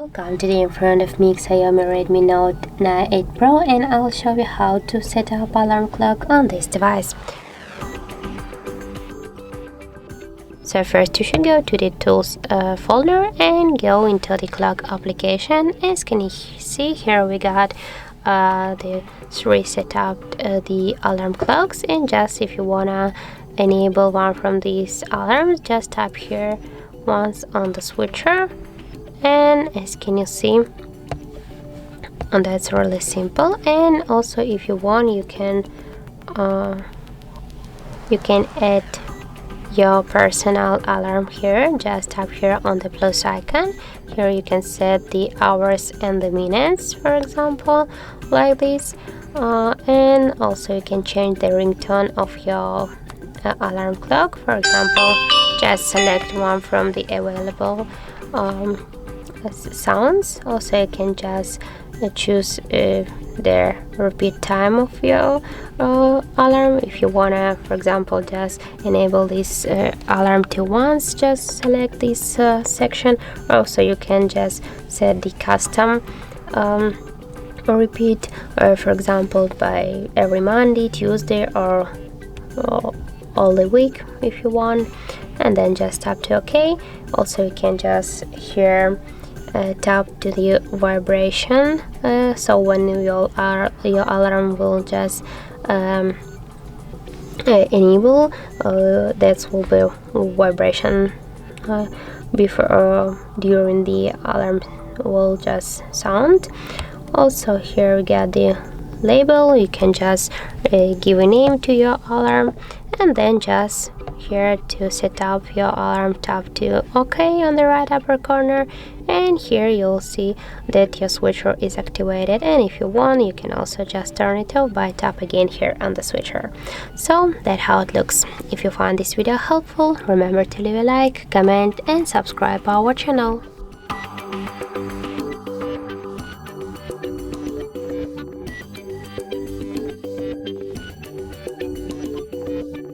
Welcome. Today in front of me XIAOMI Redmi Note 8 Pro, and I'll show you how to set up alarm clock on this device. So first you should go to the tools folder and go into the clock application. As can you see, here we got the three set up the alarm clocks, and just if you wanna enable one from these alarms, just tap here once on the switcher. And as can you see, and that's really simple. And also if you want, you can add your personal alarm here. Just tap here on the plus icon. Here you can set the hours and the minutes, for example, like this. And also you can change the ringtone of your alarm clock. For example, just select one from the available sounds. Also you can just choose the repeat time of your alarm. If you wanna, for example, just enable this alarm to once, just select this section. Also you can just set the custom repeat, for example, by every Monday, Tuesday, or all the week if you want, and then just tap to OK. Also you can just here tap to the vibration, so when your alarm will just enable, that will be vibration before during the alarm will just sound. Also here we got the label. You can just give a name to your alarm, and then just here to set up your alarm, tap to OK on the right upper corner, and here you'll see that your switcher is activated. And if you want, you can also just turn it off by tap again here on the switcher. So that's how it looks. If you found this video helpful, remember to leave a like, comment and subscribe our channel.